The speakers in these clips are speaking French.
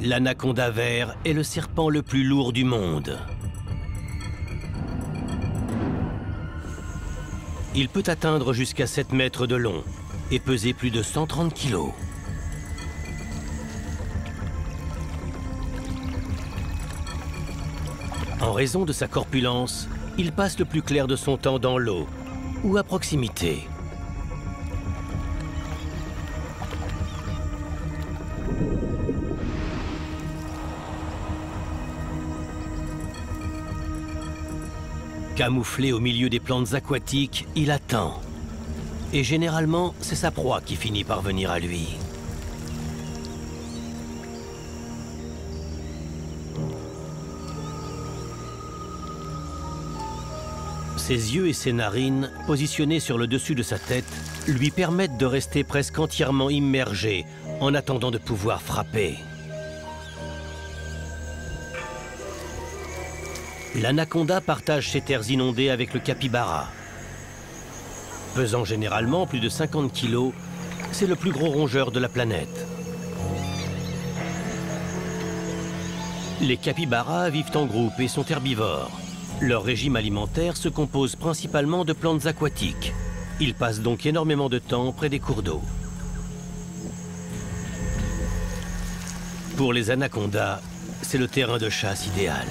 L'anaconda vert est le serpent le plus lourd du monde. Il peut atteindre jusqu'à 7 mètres de long et peser plus de 130 kilos. En raison de sa corpulence, il passe le plus clair de son temps dans l'eau ou à proximité. Camouflé au milieu des plantes aquatiques, il attend. Et généralement, c'est sa proie qui finit par venir à lui. Ses yeux et ses narines, positionnés sur le dessus de sa tête, lui permettent de rester presque entièrement immergé en attendant de pouvoir frapper. L'anaconda partage ses terres inondées avec le capybara. Pesant généralement plus de 50 kilos, c'est le plus gros rongeur de la planète. Les capybaras vivent en groupe et sont herbivores. Leur régime alimentaire se compose principalement de plantes aquatiques. Ils passent donc énormément de temps près des cours d'eau. Pour les anacondas, c'est le terrain de chasse idéal.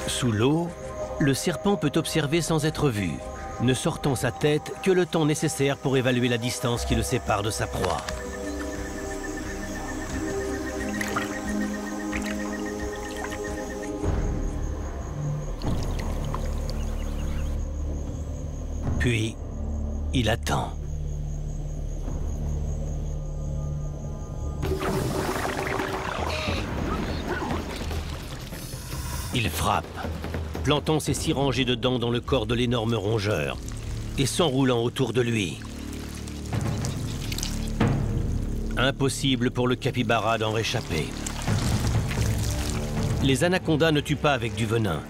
Sous l'eau, le serpent peut observer sans être vu, ne sortant sa tête que le temps nécessaire pour évaluer la distance qui le sépare de sa proie. Puis, il attend. Il frappe, plantant ses 6 rangées de dents dans le corps de l'énorme rongeur et s'enroulant autour de lui. Impossible pour le capybara d'en réchapper. Les anacondas ne tuent pas avec du venin.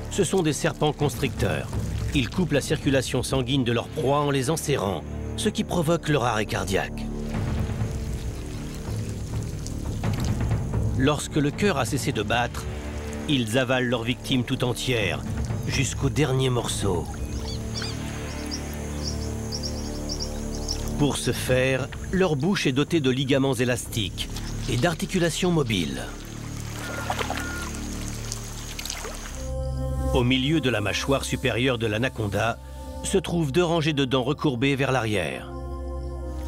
Ce sont des serpents constricteurs. Ils coupent la circulation sanguine de leur proie en les enserrant, ce qui provoque leur arrêt cardiaque. Lorsque le cœur a cessé de battre, ils avalent leur victime tout entière, jusqu'au dernier morceau. Pour ce faire, leur bouche est dotée de ligaments élastiques et d'articulations mobiles. Au milieu de la mâchoire supérieure de l'anaconda se trouvent 2 rangées de dents recourbées vers l'arrière.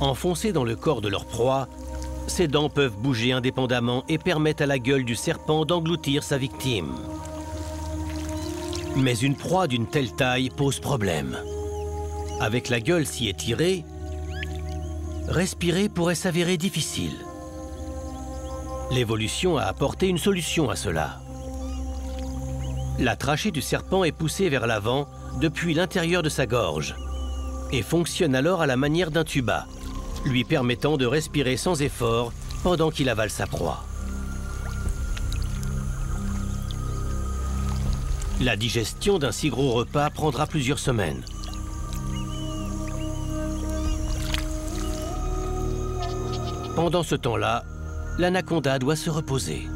Enfoncées dans le corps de leur proie, ces dents peuvent bouger indépendamment et permettent à la gueule du serpent d'engloutir sa victime. Mais une proie d'une telle taille pose problème. Avec la gueule si étirée, respirer pourrait s'avérer difficile. L'évolution a apporté une solution à cela. La trachée du serpent est poussée vers l'avant depuis l'intérieur de sa gorge et fonctionne alors à la manière d'un tuba, lui permettant de respirer sans effort pendant qu'il avale sa proie. La digestion d'un si gros repas prendra plusieurs semaines. Pendant ce temps-là, l'anaconda doit se reposer.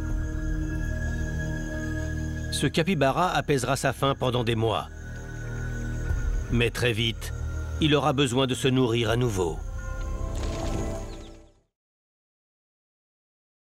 Ce capybara apaisera sa faim pendant des mois. Mais très vite, il aura besoin de se nourrir à nouveau.